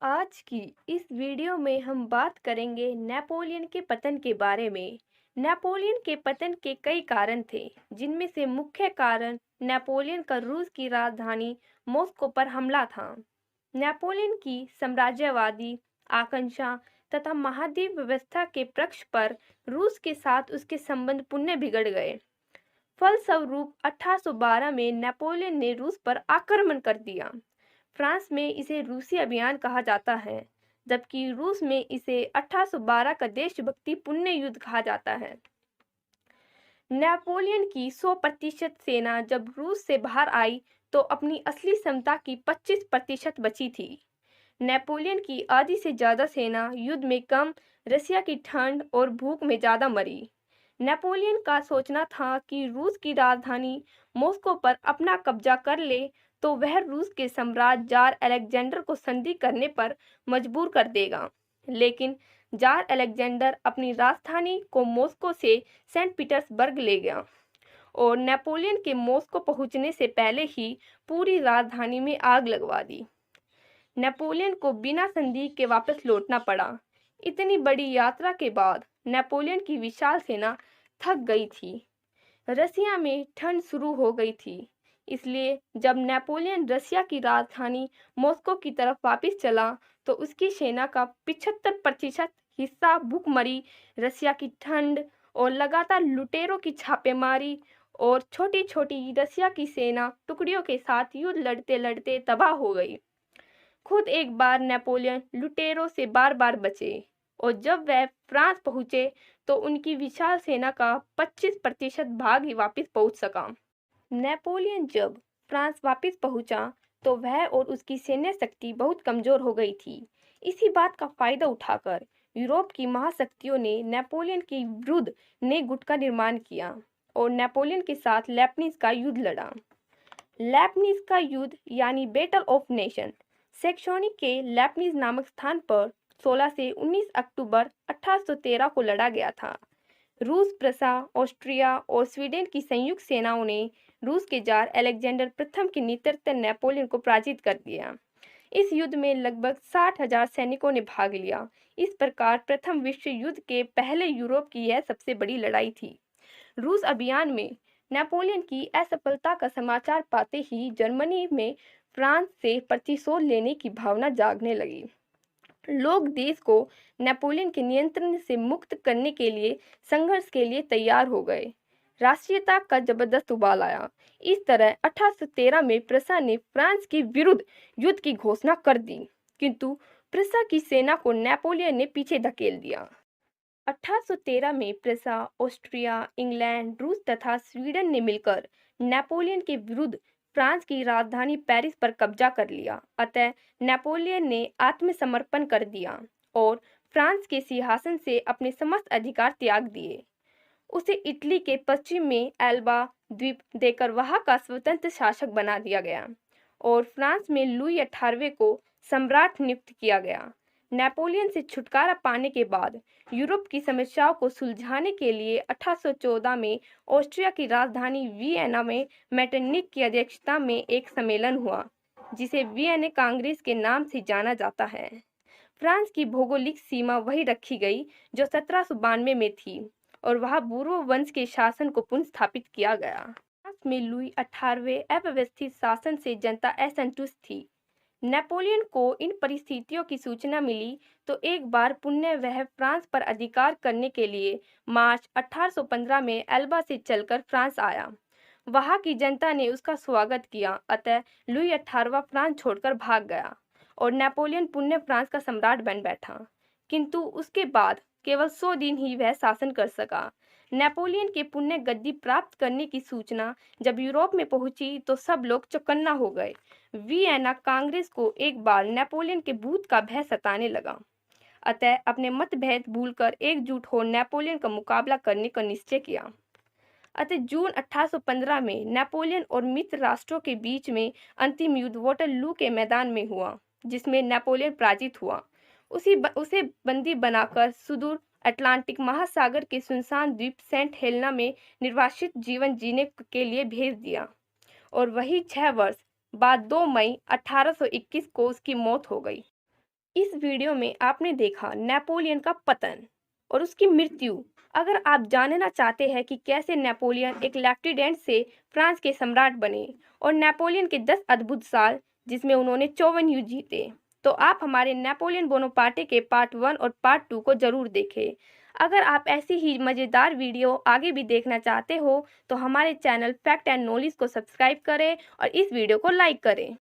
आज की इस वीडियो में हम बात करेंगे नेपोलियन के पतन के बारे में। नेपोलियन के पतन के कई कारण थे, जिनमें से मुख्य कारण नेपोलियन का रूस की राजधानी मॉस्को पर हमला था। नेपोलियन की साम्राज्यवादी आकांक्षा तथा महाद्वीप व्यवस्था के पक्ष पर रूस के साथ उसके संबंध पुनः बिगड़ गए। फलस्वरूप 1812 में नेपोलियन ने रूस पर आक्रमण कर दिया। फ्रांस में इसे रूसी अभियान कहा जाता है, जबकि रूस में इसे 1812 का देशभक्ति पुण्य युद्ध कहा जाता है। नेपोलियन की 100% सेना जब रूस से बाहर आई तो अपनी असली क्षमता की 25% बची थी। नेपोलियन की आधी से ज्यादा सेना युद्ध में कम, रसिया की ठंड और भूख में ज्यादा मरी। नेपोलियन का सोचना था कि रूस की राजधानी मॉस्को पर अपना कब्जा कर ले तो वह रूस के सम्राट जार अलेक्जेंडर को संधि करने पर मजबूर कर देगा। लेकिन जार अलेक्जेंडर अपनी राजधानी को मॉस्को से सेंट पीटर्सबर्ग ले गया और नेपोलियन के मॉस्को पहुंचने से पहले ही पूरी राजधानी में आग लगवा दी। नेपोलियन को बिना संधि के वापस लौटना पड़ा। इतनी बड़ी यात्रा के बाद नेपोलियन की विशाल सेना थक गई थी। रसिया में ठंड शुरू हो गई थी, इसलिए जब नेपोलियन रसिया की राजधानी मॉस्को की तरफ वापस चला तो उसकी सेना का 75% हिस्सा भूखमरी, रसिया की ठंड और लगातार लुटेरों की छापेमारी और छोटी छोटी रसिया की सेना टुकड़ियों के साथ युद्ध लड़ते लड़ते तबाह हो गई। खुद एक बार नेपोलियन लुटेरों से बार बार बचे और जब वह फ्रांस पहुंचे तो उनकी विशाल सेना का 25% भाग ही वापस पहुंच सका। नेपोलियन जब फ्रांस वापस पहुंचा तो वह और उसकी सैन्य शक्ति बहुत कमजोर हो गई थी। इसी बात का फायदा उठाकर यूरोप की महाशक्तियों ने नेपोलियन के विरुद्ध नए गुट का निर्माण किया और नेपोलियन के साथ लेबनीज का युद्ध लड़ा। लेबनीज का युद्ध यानी बैटल ऑफ नेशन सेक्सोनी के लेबनीज नामक स्थान पर 16 से 19 अक्टूबर 1813 को लड़ा गया था। रूस, प्रसा, ऑस्ट्रिया और स्वीडन की संयुक्त सेनाओं ने रूस के जार अलेक्जेंडर प्रथम के नेतृत्व नेपोलियन को पराजित कर दिया। इस युद्ध में लगभग 60,000 सैनिकों ने भाग लिया। इस प्रकार प्रथम विश्व युद्ध के पहले यूरोप की यह सबसे बड़ी लड़ाई थी। रूस अभियान में नेपोलियन की असफलता का समाचार पाते ही जर्मनी में फ्रांस से प्रतिशोध लेने की भावना जागने लगी। लोग देश को नेपोलियन के नियंत्रण से मुक्त करने के लिए संघर्ष के लिए तैयार हो गए। राष्ट्रीयता का जबरदस्त उबाल आया। इस तरह 1813 में प्रसा ने फ्रांस के विरुद्ध युद्ध की घोषणा कर दी, किंतु प्रसा की सेना को नेपोलियन ने पीछे धकेल दिया। 1813 में प्रसा, ऑस्ट्रिया, इंग्लैंड, रूस तथा स्वीडन ने मिलकर नेपोलियन के विरुद्ध फ्रांस की राजधानी पेरिस पर कब्जा कर लिया। अतः नेपोलियन ने आत्मसमर्पण कर दिया और फ्रांस के सिंहासन से अपने समस्त अधिकार त्याग दिए। उसे इटली के पश्चिम में एल्बा द्वीप देकर वहां का स्वतंत्र शासक बना दिया गया और फ्रांस में लुई 18वें को सम्राट नियुक्त किया गया। नेपोलियन से छुटकारा पाने के बाद यूरोप की समस्याओं को सुलझाने के लिए 1814 में ऑस्ट्रिया की राजधानी वियना में मेटरनिक की अध्यक्षता में एक सम्मेलन हुआ, जिसे वियना कांग्रेस के नाम से जाना जाता है। फ्रांस की भौगोलिक सीमा वही रखी गई जो 1792 में थी और वहां बूरो वंश के शासन को पुनर्स्थापित किया गया। फ्रांस में लुई 18वें अव्यवस्थित शासन से जनता असंतुष्ट थी। नेपोलियन को इन परिस्थितियों की सूचना मिली तो एक बार पुनः वह फ्रांस पर अधिकार करने के लिए मार्च 1815 में एल्बा से चलकर फ्रांस आया। वहां की जनता ने उसका स्वागत किया। अतः लुई 18वां फ्रांस छोड़कर भाग गया और नेपोलियन पुनः फ्रांस का सम्राट बन बैठा, किंतु उसके बाद केवल 100 दिन ही वह शासन कर सका। नेपोलियन के पुण्य गद्दी प्राप्त करने की सूचना जब यूरोप में पहुंची तो सब लोग चौकन्ना हो गए। वियना कांग्रेस को एक बार नेपोलियन के भूत का भय सताने लगा। अतः अपने मतभेद भूलकर एकजुट हो नेपोलियन का मुकाबला करने का निश्चय किया। अतः जून 1815 में नेपोलियन और मित्र राष्ट्रों के बीच में अंतिम युद्ध वाटरलू के मैदान में हुआ, जिसमें नेपोलियन पराजित हुआ। उसे बंदी बनाकर सुदूर अटलांटिक महासागर के सुनसान द्वीप सेंट हेलेना में निर्वासित जीवन जीने के लिए भेज दिया और वही 6 वर्ष बाद 2 मई 1821 को उसकी मौत हो गई। इस वीडियो में आपने देखा नेपोलियन का पतन और उसकी मृत्यु। अगर आप जानना चाहते हैं कि कैसे नेपोलियन एक लेफ्टिनेंट से फ्रांस के सम्राट बने और नेपोलियन के 10 अद्भुत साल जिसमें उन्होंने 54 युद्ध जीते, तो आप हमारे नेपोलियन बोनापार्टे के पार्ट 1 और पार्ट 2 को जरूर देखें। अगर आप ऐसी ही मज़ेदार वीडियो आगे भी देखना चाहते हो तो हमारे चैनल फैक्ट एंड नॉलेज को सब्सक्राइब करें और इस वीडियो को लाइक करें।